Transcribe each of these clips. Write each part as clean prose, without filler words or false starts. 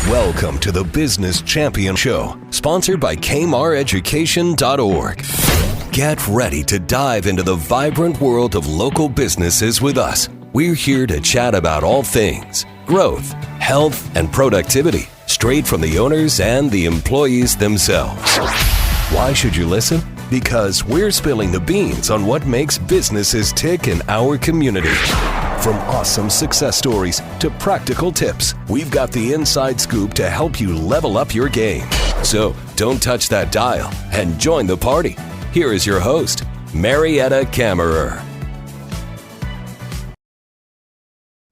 Welcome to the Business Champion Show, sponsored by KMAReducation.org. Get ready to dive into the vibrant world of local businesses with us. We're here to chat about all things growth, health, and productivity, straight from the owners and the employees themselves. Why should you listen? Because we're spilling the beans on what makes businesses tick in our community. From awesome success stories to practical tips, we've got the inside scoop to help you level up your game. So don't touch that dial and join the party. Here is your host, Marietta Kammerer.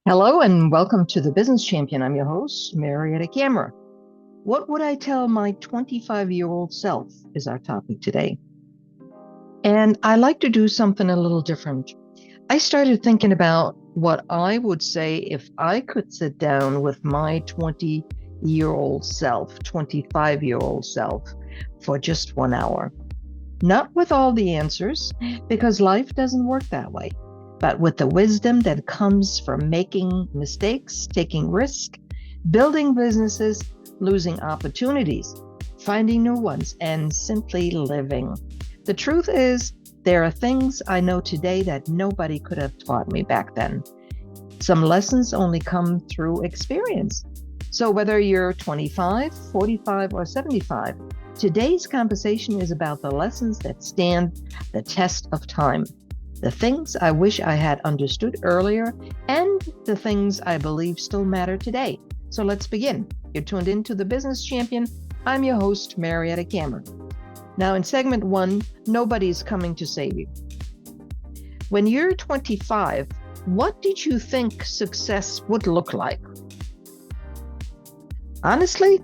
Hello and welcome to the Business Champion. I'm your host, Marietta Kammerer. What would I tell my 25-year-old self is our topic today. And I like to do something a little different. I started thinking about what I would say if I could sit down with my 20-year-old self, 25-year-old self for just 1 hour. Not with all the answers, because life doesn't work that way, but with the wisdom that comes from making mistakes, taking risks, building businesses, losing opportunities, finding new ones, and simply living. The truth is, there are things I know today that nobody could have taught me back then. Some lessons only come through experience. So whether you're 25, 45, or 75, today's conversation is about the lessons that stand the test of time. The things I wish I had understood earlier and the things I believe still matter today. So let's begin. You're tuned into the Business Champion. I'm your host, Marietta Kammerer. Now in segment 1, nobody's coming to save you. When you're 25, what did you think success would look like? Honestly,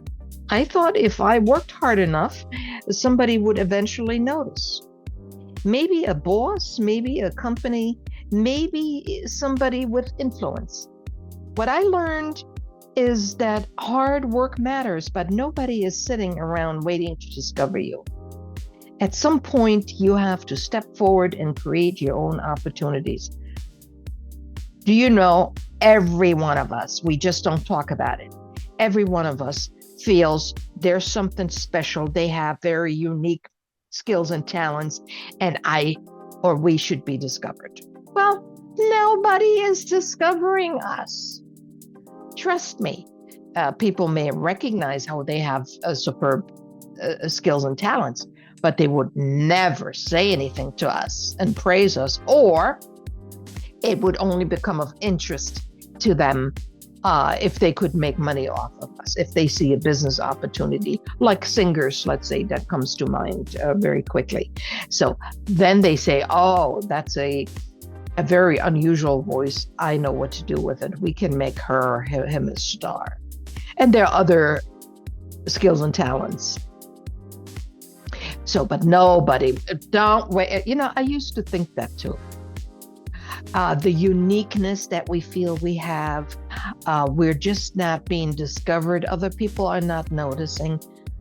I thought if I worked hard enough, somebody would eventually notice. Maybe a boss, maybe a company, maybe somebody with influence. What I learned is that hard work matters, but nobody is sitting around waiting to discover you. At some point, you have to step forward and create your own opportunities. Do you know, every one of us, we just don't talk about it. Every one of us feels there's something special. They have very unique skills and talents, and we should be discovered. Well, nobody is discovering us. Trust me, people may recognize how they have superb skills and talents, but they would never say anything to us and praise us, or it would only become of interest to them if they could make money off of us, if they see a business opportunity, like singers, let's say, that comes to mind very quickly. So then they say, oh, that's a very unusual voice. I know what to do with it. We can make him a star. And there are other skills and talents. So, but nobody, don't wait. You know, I used to think that too. The uniqueness that we feel we have, we're just not being discovered. Other people are not noticing.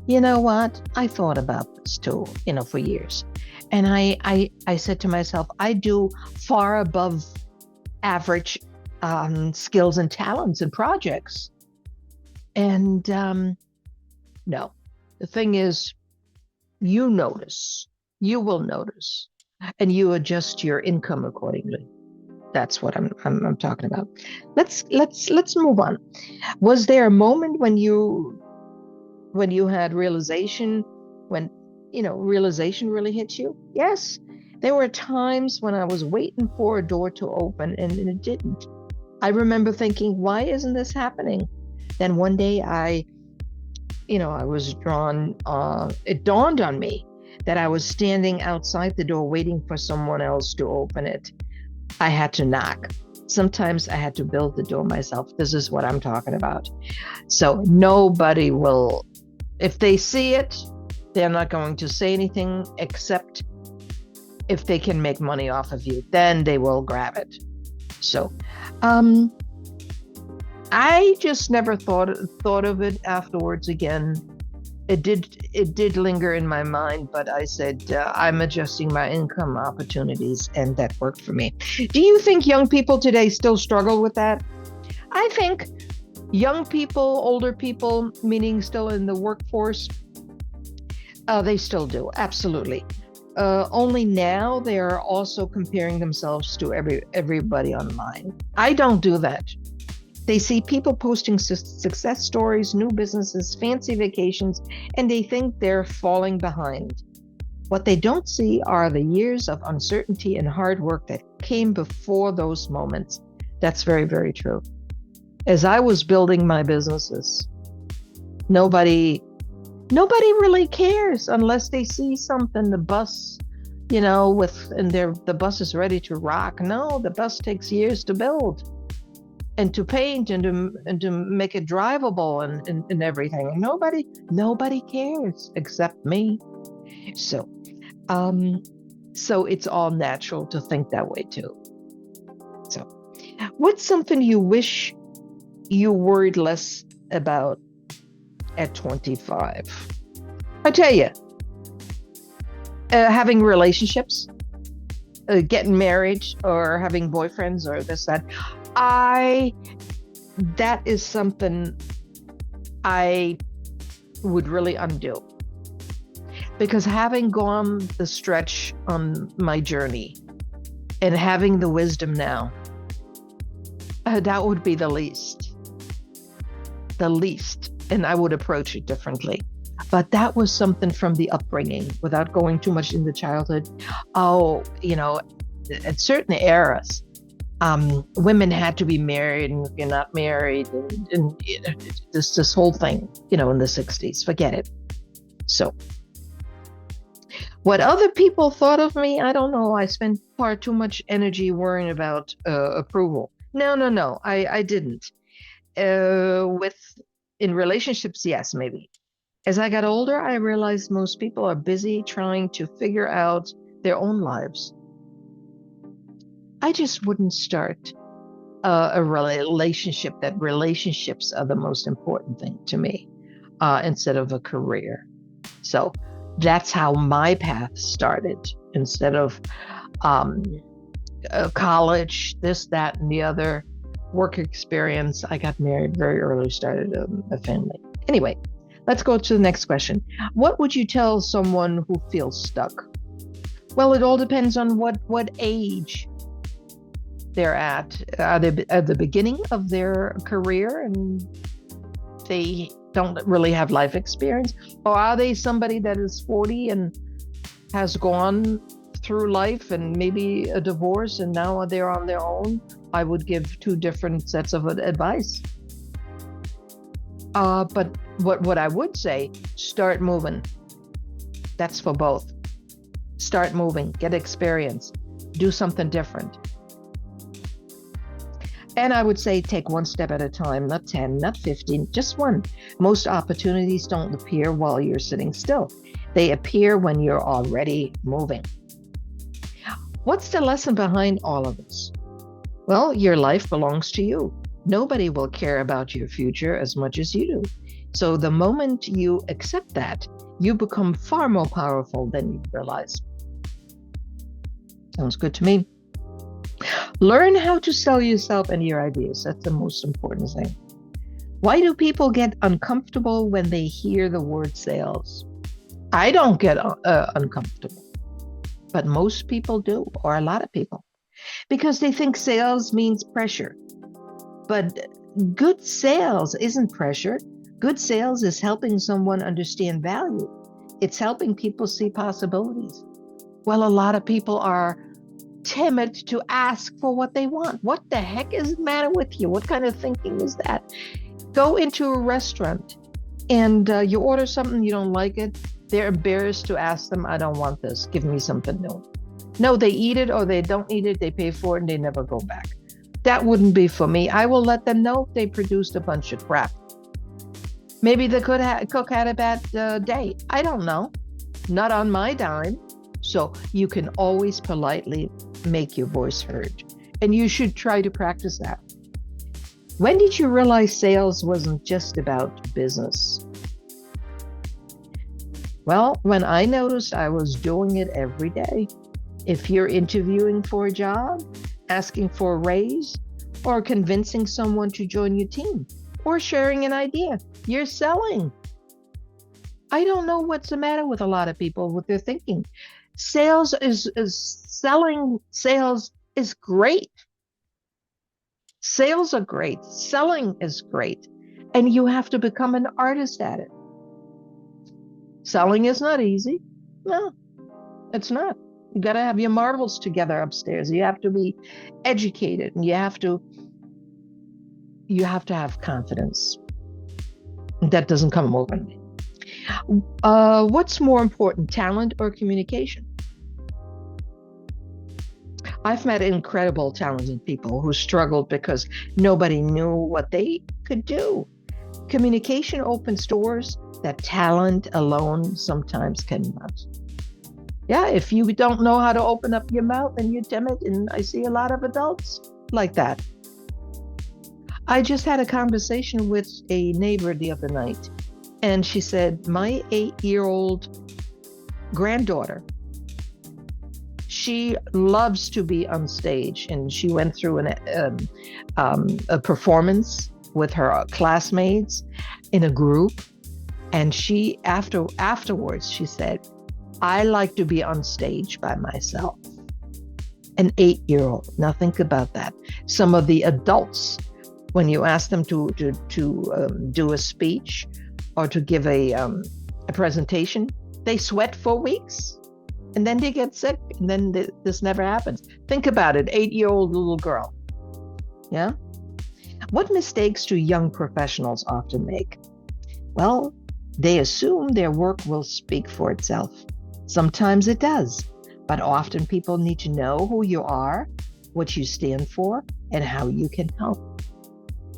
You know what? I thought about this too, for years. And I said to myself, I do far above average skills and talents and projects. And no, the thing is, you notice, you will notice, and you adjust your income accordingly. That's what I'm talking about. Let's move on. Was there a moment when you had realization, when realization really hit you? Yes, there were times when I was waiting for a door to open and it didn't. I remember thinking, why isn't this happening? Then one day I was drawn, it dawned on me that I was standing outside the door waiting for someone else to open it. I had to knock. Sometimes I had to build the door myself. This is what I'm talking about. So nobody will, if they see it, they're not going to say anything except if they can make money off of you, then they will grab it. So, I just never thought of it afterwards again. It did linger in my mind, but I said, I'm adjusting my income opportunities, and that worked for me. Do you think young people today still struggle with that? I think Young people, older people, meaning still in the workforce, they still do, absolutely. Only now they are also comparing themselves to everybody online. I don't do that. They see people posting success stories, new businesses, fancy vacations, and they think they're falling behind. What they don't see are the years of uncertainty and hard work that came before those moments. That's very, very true. As I was building my businesses, nobody really cares unless they see something, the bus, the bus is ready to rock. No, the bus takes years to build and to paint and to make it drivable and everything. Nobody cares except me. So it's all natural to think that way too. So what's something you wish you worried less about at 25? I tell you, having relationships, getting married, or having boyfriends, or this, that. That is something I would really undo. Because having gone the stretch on my journey and having the wisdom now, that would be the least. And I would approach it differently. But that was something from the upbringing, without going too much into childhood. At certain eras, women had to be married, and if you're not married, and this whole thing, in the 60s, forget it. So what other people thought of me, I don't know. I spent far too much energy worrying about approval. No, I didn't. In relationships, yes, maybe. As I got older, I realized most people are busy trying to figure out their own lives. I just wouldn't start a relationship. That relationships are the most important thing to me, instead of a career. So that's how my path started. Instead of college, this, that, and the other, work experience, I got married very early, started a family. Anyway, let's go to the next question. What would you tell someone who feels stuck? Well, it all depends on what age they're at. Are they at the beginning of their career and they don't really have life experience? Or are they somebody that is 40 and has gone through life and maybe a divorce and now they're on their own? I would give two different sets of advice. But what I would say, start moving. That's for both. Start moving, get experience, do something different. And I would say take one step at a time, not 10, not 15, just one. Most opportunities don't appear while you're sitting still. They appear when you're already moving. What's the lesson behind all of this? Well, your life belongs to you. Nobody will care about your future as much as you do. So the moment you accept that, you become far more powerful than you realize. Sounds good to me. Learn how to sell yourself and your ideas. That's the most important thing. Why do people get uncomfortable when they hear the word sales? I don't get uncomfortable, but most people do, or a lot of people, because they think sales means pressure. But good sales isn't pressure. Good sales is helping someone understand value. It's helping people see possibilities. Well, a lot of people are timid to ask for what they want. What the heck is the matter with you? What kind of thinking is that? Go into a restaurant and you order something, you don't like it. They're embarrassed to ask them, I don't want this. Give me something new. No, they eat it or they don't eat it. They pay for it and they never go back. That wouldn't be for me. I will let them know if they produced a bunch of crap. Maybe the cook had a bad day. I don't know. Not on my dime. So you can always politely make your voice heard. And you should try to practice that. When did you realize sales wasn't just about business? Well, when I noticed I was doing it every day. If you're interviewing for a job, asking for a raise, or convincing someone to join your team, or sharing an idea. You're selling. I don't know what's the matter with a lot of people, what they're thinking. Sales is selling, sales is great. Sales are great. Selling is great. And you have to become an artist at it. Selling is not easy. No, it's not. You got to have your marbles together upstairs. You have to be educated, and you have to have confidence. That doesn't come overnight. What's more important, talent or communication? I've met incredible talented people who struggled because nobody knew what they could do. Communication opens doors that talent alone sometimes cannot. Yeah, if you don't know how to open up your mouth and you're timid, and I see a lot of adults like that. I just had a conversation with a neighbor the other night, and she said, my 8-year-old granddaughter, she loves to be on stage, and she went through a performance with her classmates in a group, and she afterwards she said, I like to be on stage by myself. An 8-year-old. Now think about that. Some of the adults, when you ask them to do a speech or to give a presentation, they sweat for weeks, and then they get sick, and then this never happens. Think about it, 8-year-old little girl. Yeah. What mistakes do young professionals often make? Well, they assume their work will speak for itself. Sometimes it does, but often people need to know who you are, what you stand for, and how you can help.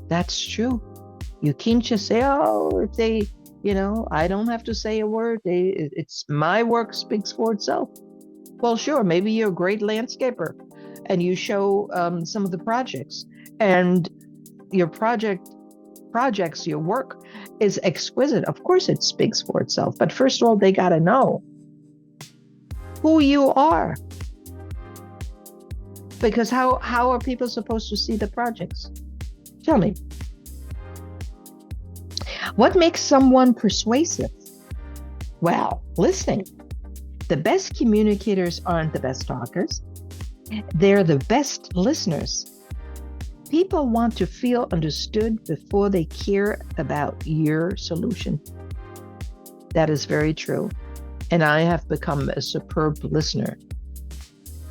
That's true. You can't just say, oh, if they, I don't have to say a word. It's my work speaks for itself. Well, sure, maybe you're a great landscaper and you show some of the projects, and your projects, your work is exquisite. Of course, it speaks for itself. But first of all, they got to know who you are. Because how are people supposed to see the projects? Tell me. What makes someone persuasive? Well, listening. The best communicators aren't the best talkers. They're the best listeners. People want to feel understood before they care about your solution. That is very true. And I have become a superb listener.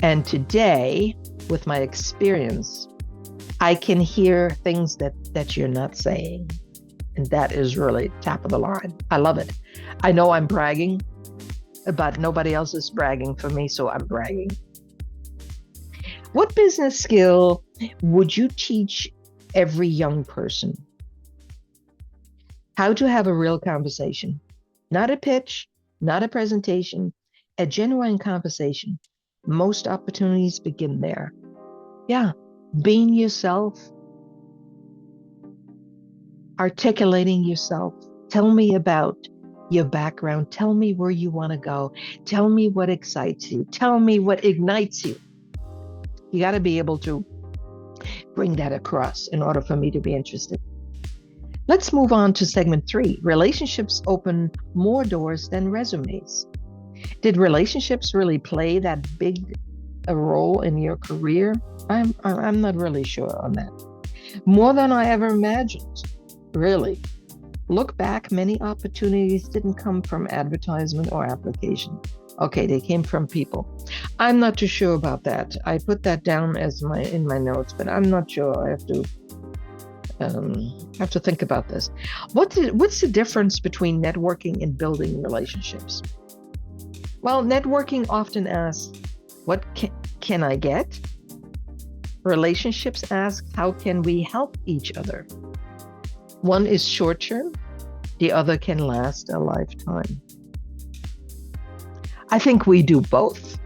And today, with my experience, I can hear things that you're not saying. And that is really top of the line. I love it. I know I'm bragging, but nobody else is bragging for me, so I'm bragging. What business skill would you teach every young person? How to have a real conversation, not a pitch, not a presentation, a genuine conversation. Most opportunities begin there. Yeah, being yourself, articulating yourself. Tell me about your background. Tell me where you want to go. Tell me what excites you. Tell me what ignites you. You got to be able to bring that across in order for me to be interested. Let's move on to segment 3. Relationships open more doors than resumes. Did relationships really play that big a role in your career? I'm not really sure on that. More than I ever imagined, really. Look back, many opportunities didn't come from advertisement or application. Okay, they came from people. I'm not too sure about that. I put that down as in my notes, but I'm not sure. I have to think about this. What's the difference between networking and building relationships? Well, networking often asks, what can I get? Relationships ask, how can we help each other? One is short-term, the other can last a lifetime. I think we do both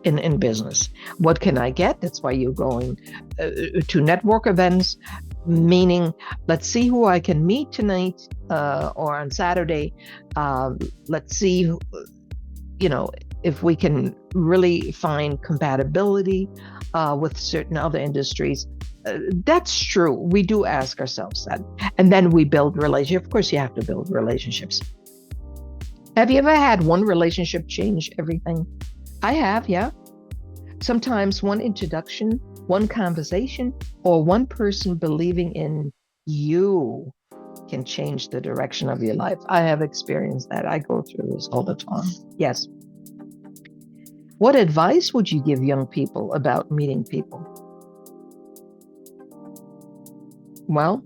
in business. What can I get? That's why you're going to network events, meaning let's see who I can meet tonight or on Saturday. Let's see, if we can really find compatibility with certain other industries. That's true. We do ask ourselves that. And then we build relationships. Of course, you have to build relationships. Have you ever had one relationship change everything? I have, yeah. Sometimes one introduction, one conversation, or one person believing in you can change the direction of your life. I have experienced that. I go through this all the time. Yes. What advice would you give young people about meeting people? Well,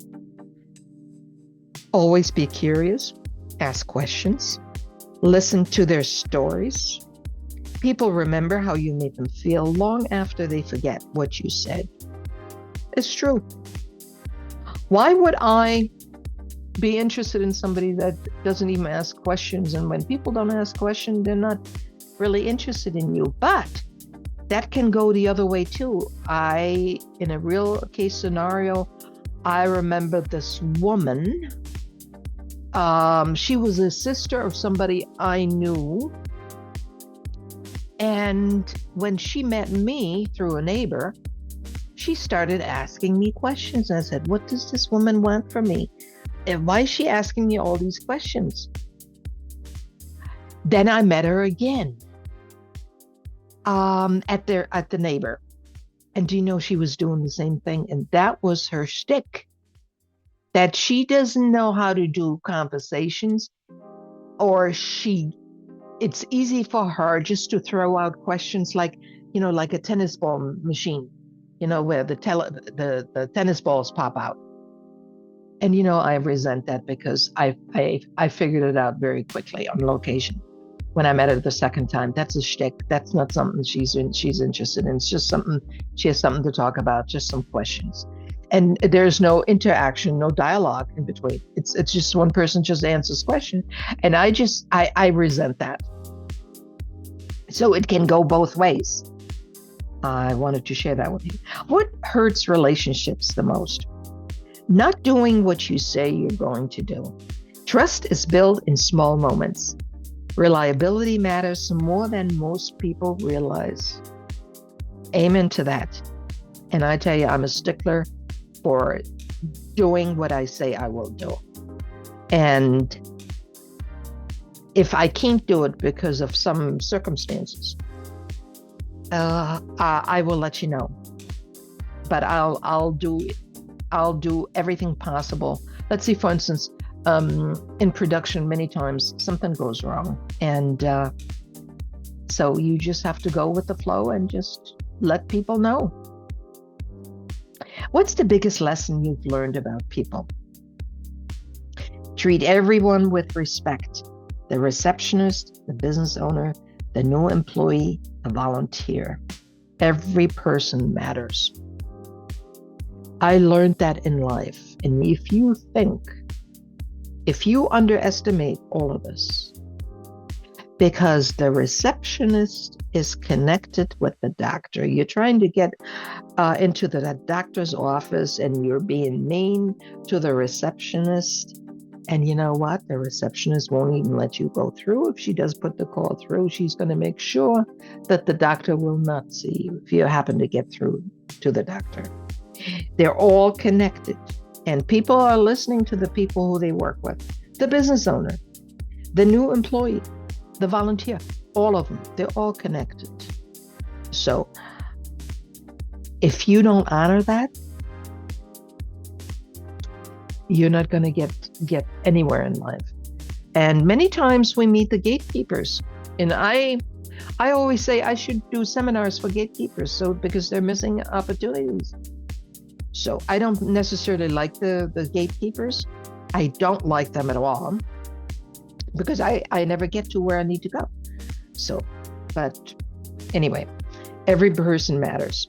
always be curious, ask questions, listen to their stories. People remember how you made them feel long after they forget what you said. It's true. Why would I be interested in somebody that doesn't even ask questions? And when people don't ask questions, they're not really interested in you. But that can go the other way too. In a real case scenario, I remember this woman. She was a sister of somebody I knew. And when she met me through a neighbor, she started asking me questions. And I said, what does this woman want from me? And why is she asking me all these questions? Then I met her again at the neighbor. And do you know she was doing the same thing? And that was her shtick. That she doesn't know how to do conversations, or it's easy for her just to throw out questions like a tennis ball machine, where the tennis balls pop out. And I resent that because I figured it out very quickly on location when I met her the second time. That's a shtick. That's not something she's interested in. It's just something she has something to talk about, just some questions. And there's no interaction, no dialogue in between. It's just one person just answers question. And I resent that. So it can go both ways. I wanted to share that with you. What hurts relationships the most? Not doing what you say you're going to do. Trust is built in small moments. Reliability matters more than most people realize. Amen to that. And I tell you, I'm a stickler for doing what I say I will do. And if I can't do it because of some circumstances, I will let you know. But I'll do everything possible. Let's see, for instance, in production, many times something goes wrong, and so you just have to go with the flow and just let people know. What's the biggest lesson you've learned about people? Treat everyone with respect. The receptionist, the business owner, the new employee, the volunteer. Every person matters. I learned that in life. And if you underestimate all of this, because the receptionist is connected with the doctor. You're trying to get into the doctor's office and you're being mean to the receptionist. And you know what? The receptionist won't even let you go through. If she does put the call through, she's going to make sure that the doctor will not see you if you happen to get through to the doctor. They're all connected. And people are listening to the people who they work with. The business owner, the new employee, the volunteer, all of them, they're all connected. So if you don't honor that, you're not going to get anywhere in life. And many times we meet the gatekeepers. And I always say I should do seminars for gatekeepers, because they're missing opportunities. So I don't necessarily like the gatekeepers. I don't like them at all, because I never get to where I need to go. So, but anyway, every person matters.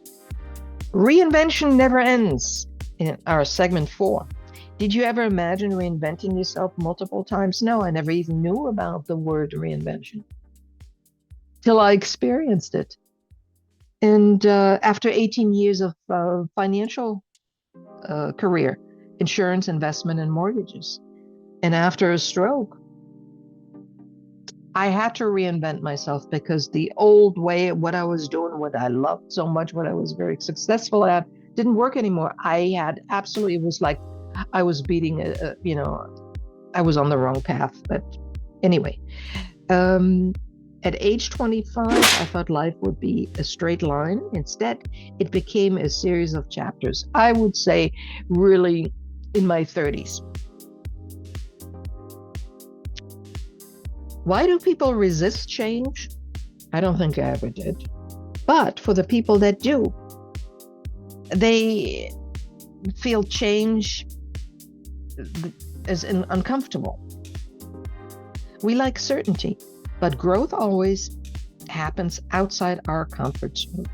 Reinvention never ends. In our segment 4. Did you ever imagine reinventing yourself multiple times? No, I never even knew about the word reinvention till I experienced it. And after 18 years of financial career, insurance, investment, and mortgages, and after a stroke, I had to reinvent myself, because the old way, what I was doing, what I loved so much, what I was very successful at, didn't work anymore. I had absolutely, it was like I was beating I was on the wrong path. But anyway, at age 25, I thought life would be a straight line. Instead, it became a series of chapters. I would say really in my 30s. Why do people resist change? I don't think I ever did. But for the people that do, they feel change as uncomfortable. We like certainty, but growth always happens outside our comfort zone.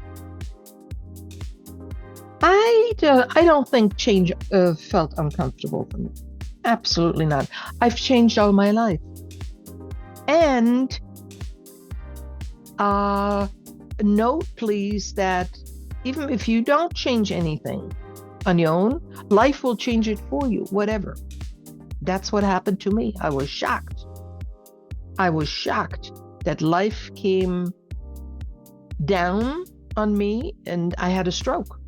I don't think change felt uncomfortable for me. Absolutely not. I've changed all my life. And note, please, that even if you don't change anything on your own, life will change it for you, whatever. That's what happened to me. I was shocked. I was shocked that life came down on me and I had a stroke.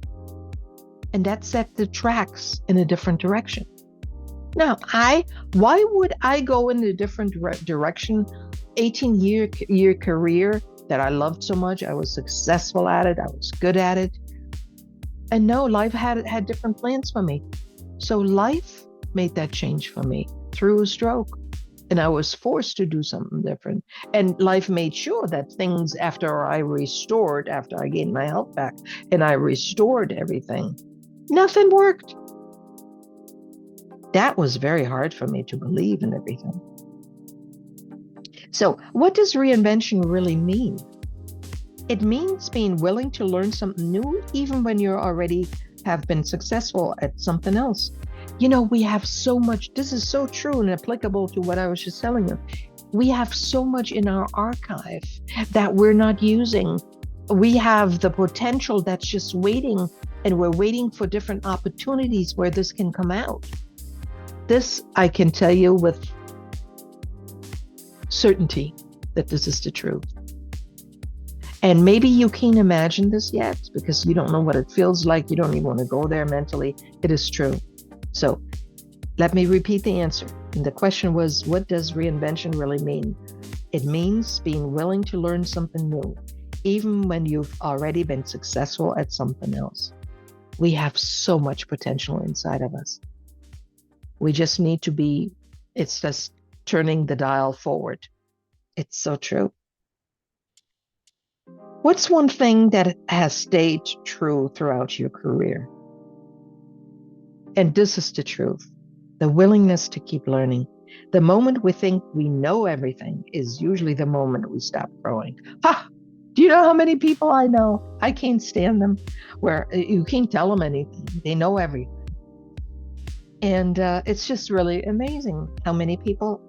And that set the tracks in a different direction. Now, why would I go in a different direction? 18-year career that I loved so much. I was successful at it. I was good at it. And no, life had different plans for me. So life made that change for me through a stroke. And I was forced to do something different. And life made sure that things after I gained my health back and I restored everything, nothing worked. That was very hard for me to believe in everything. So what does reinvention really mean? It means being willing to learn something new, even when you already have been successful at something else. You know, we have so much, this is so true and applicable to what I was just telling you. We have so much in our archive that we're not using. We have the potential that's just waiting, and we're waiting for different opportunities where this can come out. This, I can tell you with certainty that this is the truth. And maybe you can't imagine this yet because you don't know what it feels like. You don't even want to go there mentally. It is true. So let me repeat the answer. And the question was, what does reinvention really mean? It means being willing to learn something new, even when you've already been successful at something else. We have so much potential inside of us. We just need to it's just turning the dial forward. It's so true. What's one thing that has stayed true throughout your career? And this is the truth. The willingness to keep learning. The moment we think we know everything is usually the moment we stop growing. Do you know how many people I know? I can't stand them, where you can't tell them anything. They know everything. And it's just really amazing how many people.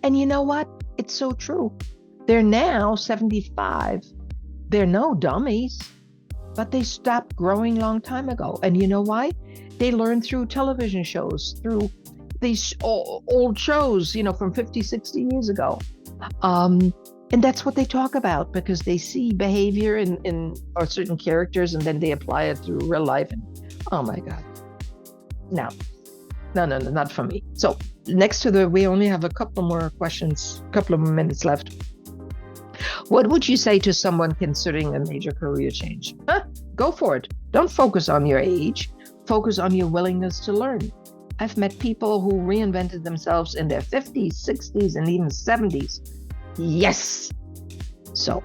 And you know what? It's so true. They're now 75. They're no dummies, but they stopped growing a long time ago. And you know why? They learned through television shows, through these old shows, from 50, 60 years ago. And that's what they talk about because they see behavior in or certain characters and then they apply it through real life. And oh my God. No, not for me. So we only have a couple more questions, a couple of minutes left. What would you say to someone considering a major career change? Go for it. Don't focus on your age. Focus on your willingness to learn. I've met people who reinvented themselves in their 50s, 60s, and even 70s. Yes. So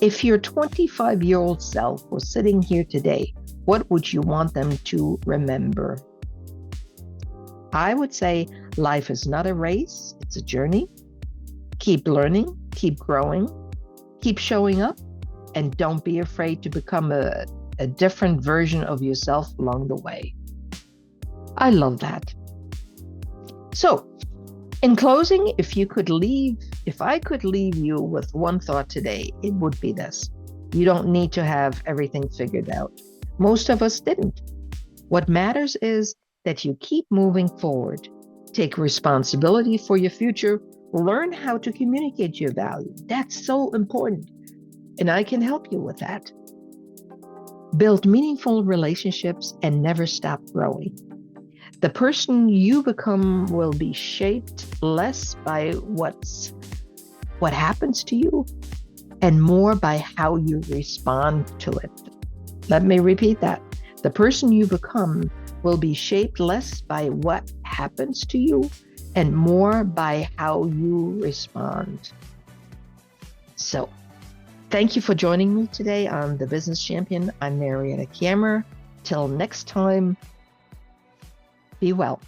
if your 25-year-old self was sitting here today, what would you want them to remember? I would say life is not a race, it's a journey. Keep learning, keep growing, keep showing up, and don't be afraid to become a different version of yourself along the way. I love that. So, in closing, if I could leave you with one thought today, it would be this. You don't need to have everything figured out. Most of us didn't. What matters is that you keep moving forward. Take responsibility for your future. Learn how to communicate your value. That's so important. And I can help you with that. build meaningful relationships, and never stop growing. The person you become will be shaped less by what happens to you and more by how you respond to it. Let me repeat that. The person you become will be shaped less by what happens to you and more by how you respond. So, thank you for joining me today on The Business Champion. I'm Marietta Kammer. Till next time, be well.